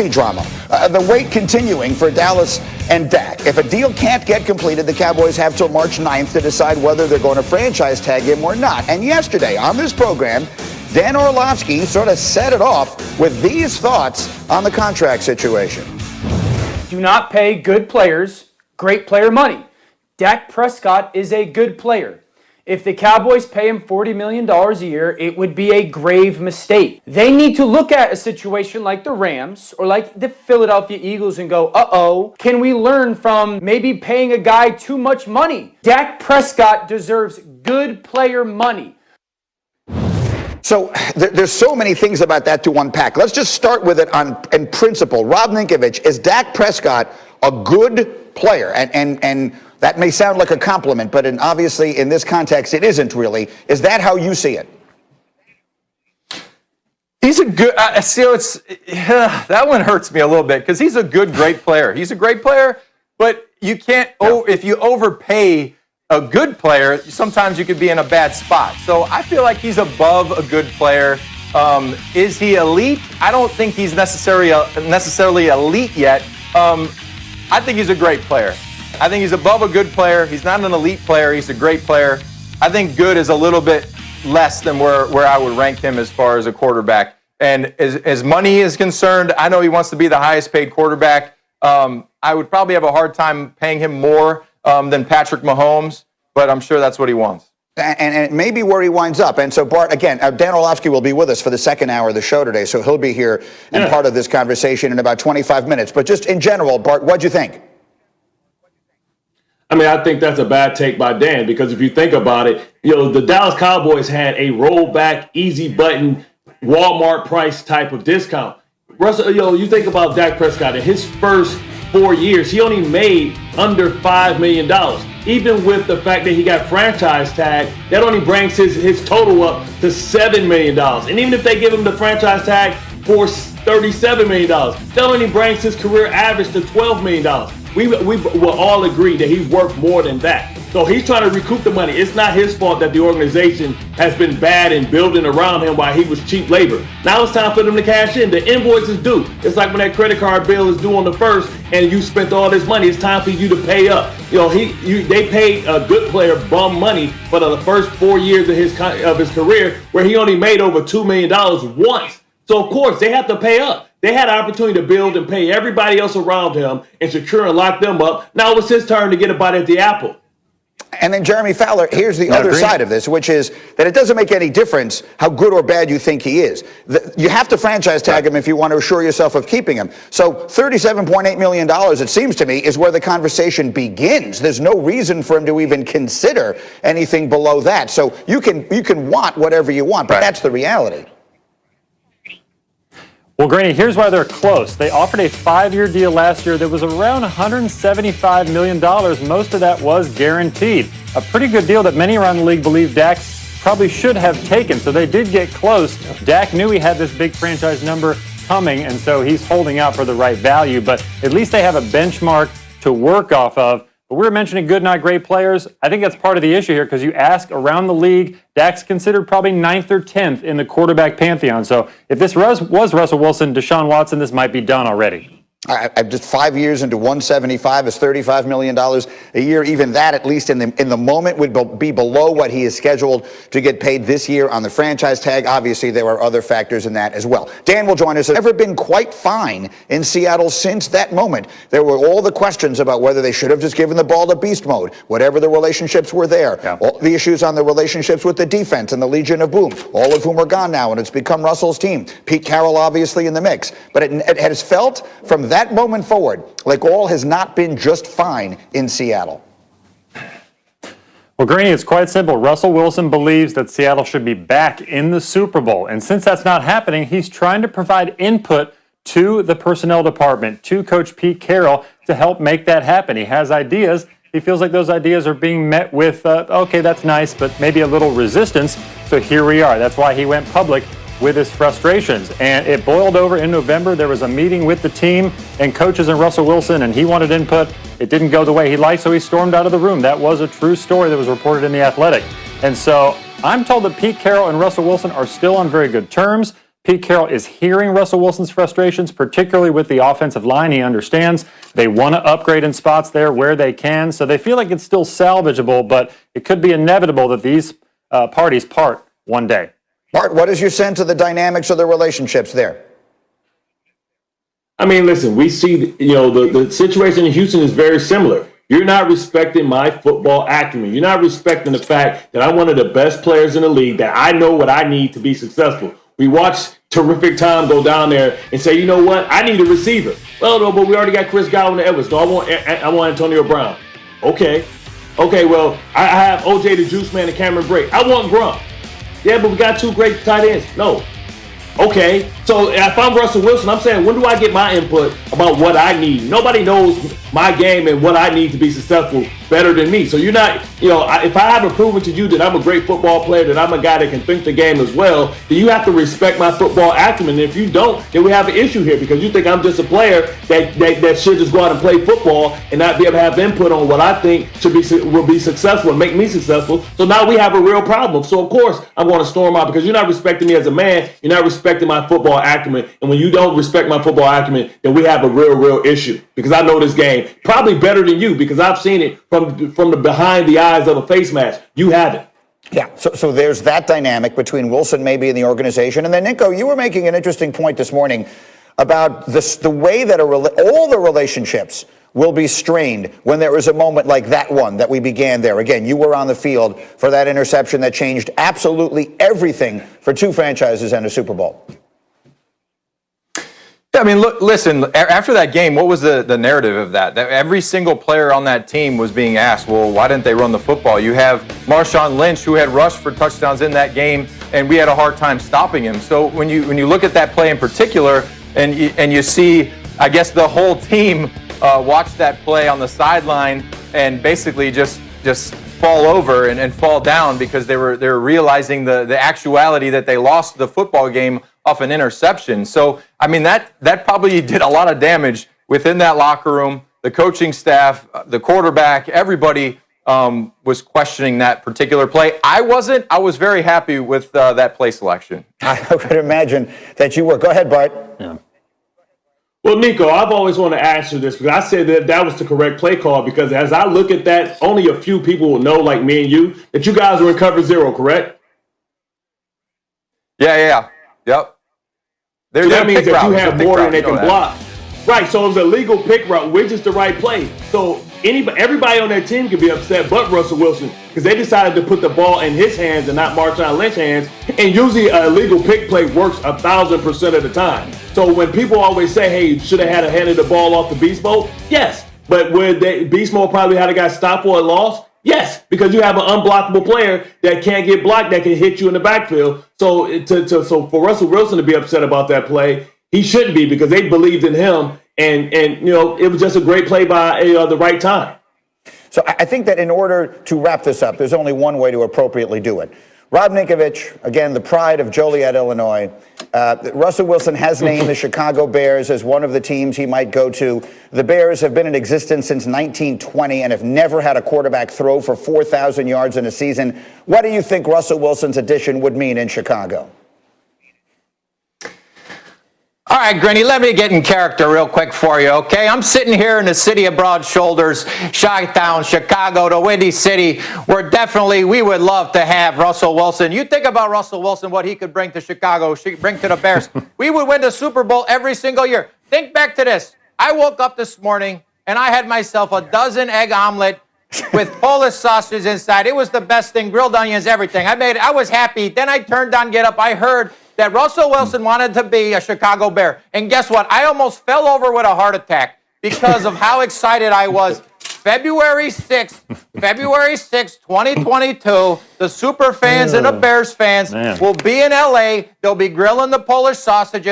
taxi drama. The wait continuing for Dallas and Dak. If a deal can't get completed, the Cowboys have till March 9th to decide whether they're going to franchise tag him or not. And yesterday on this program, Dan Orlovsky sort of set it off with these thoughts on the contract situation. Do not pay good players great player money. Dak Prescott is a good player. If the Cowboys pay him $40 million a year, it would be a grave mistake. They need to look at a situation like the Rams or like the Philadelphia Eagles and go, uh-oh, can we learn from maybe paying a guy too much money? Dak Prescott deserves good player money. So there's so many things about that to unpack. Let's just start with it in principle. Rob Ninkovich, is Dak Prescott a good player? And that may sound like a compliment, but obviously in this context, it isn't really. Is that how you see it? He's a good, that one hurts me a little bit because he's a good, great player. He's a great player, but you can't, if you overpay a good player, sometimes you could be in a bad spot. So I feel like he's above a good player. Is he elite? I don't think he's necessarily elite yet. I think he's a great player. I think he's above a good player. He's not an elite player. He's a great player. I think good is a little bit less than where I would rank him as far as a quarterback. And as money is concerned, I know he wants to be the highest paid quarterback. I would probably have a hard time paying him more than Patrick Mahomes, but I'm sure that's what he wants. And it may be where he winds up. And so, Bart, again, Dan Orlovsky will be with us for the second hour of the show today, so he'll be here and part of this conversation in about 25 minutes. But just in general, Bart, what'd you think? I mean, I think that's a bad take by Dan because if you think about it, the Dallas Cowboys had a rollback, easy button, Walmart price type of discount. Russell, you think about Dak Prescott in his first 4 years, he only made under $5 million. Even with the fact that he got franchise tag, that only brings his total up to $7 million. And even if they give him the franchise tag for $37 million, that only brings his career average to $12 million. We will all agree that he's worth more than that. So he's trying to recoup the money. It's not his fault that the organization has been bad in building around him while he was cheap labor. Now it's time for them to cash in. The invoice is due. It's like when that credit card bill is due on the 1st and you spent all this money. It's time for you to pay up. They paid a good player bum money for the first 4 years of his career where he only made over $2 million once. So of course they have to pay up. They had an opportunity to build and pay everybody else around him and secure and lock them up. Now it's his turn to get a bite at the apple. And then, Jeremy Fowler, here's the other side of this, which is that it doesn't make any difference how good or bad you think he is. You have to franchise tag him if you want to assure yourself of keeping him. So $37.8 million, it seems to me, is where the conversation begins. There's no reason for him to even consider anything below that. So you can want whatever you want, but that's the reality. Well, Granny, here's why they're close. They offered a 5-year deal last year that was around $175 million. Most of that was guaranteed. A pretty good deal that many around the league believe Dak probably should have taken. So they did get close. Dak knew he had this big franchise number coming, and so he's holding out for the right value. But at least they have a benchmark to work off of. But we were mentioning good, not great players. I think that's part of the issue here because you ask around the league, Dak's considered probably 9th or 10th in the quarterback pantheon. So if this was Russell Wilson, Deshaun Watson, this might be done already. I'm just 5 years into 175 is $35 million a year. Even that, at least in the moment, would be below what he is scheduled to get paid this year on the franchise tag. Obviously, there are other factors in that as well. Dan will join us. Has never been quite fine in Seattle since that moment. There were all the questions about whether they should have just given the ball to beast mode, whatever the relationships were there. Yeah. All the issues on the relationships with the defense and the Legion of Boom, all of whom are gone now, and it's become Russell's team. Pete Carroll, obviously, in the mix. But it has felt from that moment forward like all has not been just fine in Seattle. Well, Greeny, it's quite simple. Russell Wilson believes that Seattle should be back in the Super Bowl. And since that's not happening, he's trying to provide input to the personnel department, to Coach Pete Carroll, to help make that happen. He has ideas. He feels like those ideas are being met with, okay, that's nice, but maybe a little resistance. So here we are. That's why he went public with his frustrations. And it boiled over in November. There was a meeting with the team and coaches and Russell Wilson, and he wanted input. It didn't go the way he liked, so he stormed out of the room. That was a true story that was reported in The Athletic. And so I'm told that Pete Carroll and Russell Wilson are still on very good terms. Pete Carroll is hearing Russell Wilson's frustrations, particularly with the offensive line. He understands they want to upgrade in spots there where they can, so they feel like it's still salvageable, but it could be inevitable that these parties part one day. Bart, what is your sense of the dynamics of the relationships there? I mean, listen, we see, the situation in Houston is very similar. You're not respecting my football acumen. You're not respecting the fact that I'm one of the best players in the league, that I know what I need to be successful. We watch terrific Tom go down there and say, you know what, I need a receiver. Well, no, but we already got Chris Godwin and Edwards. No, I want Antonio Brown. Okay, well, I have OJ the Juice Man and Cameron Brate. I want Gronk. Yeah, but we got two great tight ends. No. Okay, so if I'm Russell Wilson, I'm saying, when do I get my input about what I need? Nobody knows my game and what I need to be successful better than me. So you're not, if I haven't proven to you that I'm a great football player, that I'm a guy that can think the game as well, then you have to respect my football acumen. And if you don't, then we have an issue here, because you think I'm just a player that should just go out and play football and not be able to have input on what I think will be successful and make me successful. So now we have a real problem. So of course I'm going to storm out, because you're not respecting me as a man. You're not respecting my football acumen. And when you don't respect my football acumen, then we have a real issue, because I know this game probably better than you, because I've seen it from the behind the eyes of a face mask. You haven't. Yeah, so there's that dynamic between Wilson maybe and the organization. And then, Nico, you were making an interesting point this morning about the way that all the relationships will be strained when there is a moment like that one that we began there. Again, you were on the field for that interception that changed absolutely everything for two franchises and a Super Bowl. I mean, look, listen, after that game, what was the narrative of that? That every single player on that team was being asked, well, why didn't they run the football? You have Marshawn Lynch, who had rushed for touchdowns in that game, and we had a hard time stopping him. So when you look at that play in particular, and you see, I guess, the whole team watch that play on the sideline and basically just fall over and fall down, because they were realizing the actuality that they lost the football game off an interception. So, I mean, that probably did a lot of damage within that locker room. The coaching staff, the quarterback, everybody was questioning that particular play. I wasn't. I was very happy with that play selection. I could imagine that you were. Go ahead, Bart. Yeah. Well, Nico, I've always wanted to ask you this, because I said that was the correct play call, because as I look at that, only a few people will know, like me and you, that you guys were in cover zero, correct? Yeah. Yep. So that means that you have more than they can block. Right, so it was a legal pick route, which is the right play. So everybody on that team could be upset but Russell Wilson, because they decided to put the ball in his hands and not Marshawn Lynch's hands. And usually a legal pick play works 1,000% of the time. So when people always say, hey, should have handed the ball off to Beast Mode? Yes. But would Beast Mode probably had a guy stop for a loss? Yes, because you have an unblockable player that can't get blocked, that can hit you in the backfield. So so for Russell Wilson to be upset about that play, he shouldn't be, because they believed in him, and it was just a great play by the right time. So I think that in order to wrap this up, there's only one way to appropriately do it. Rob Ninkovich, again, the pride of Joliet, Illinois. Russell Wilson has named the Chicago Bears as one of the teams he might go to. The Bears have been in existence since 1920 and have never had a quarterback throw for 4,000 yards in a season. What do you think Russell Wilson's addition would mean in Chicago? All right, Grinny, let me get in character real quick for you, okay? I'm sitting here in the city of broad shoulders, Chi-Town, Chicago, the Windy City, where definitely we would love to have Russell Wilson. You think about Russell Wilson, what he could bring to Chicago, bring to the Bears. We would win the Super Bowl every single year. Think back to this. I woke up this morning, and I had myself a dozen egg omelet with Polish sausage inside. It was the best thing, grilled onions, everything. I was happy. Then I turned on Get Up. I heard that Russell Wilson wanted to be a Chicago Bear. And guess what? I almost fell over with a heart attack because of how excited I was. February 6th, 2022, the super fans and the Bears fans will be in L.A. They'll be grilling the Polish sausages.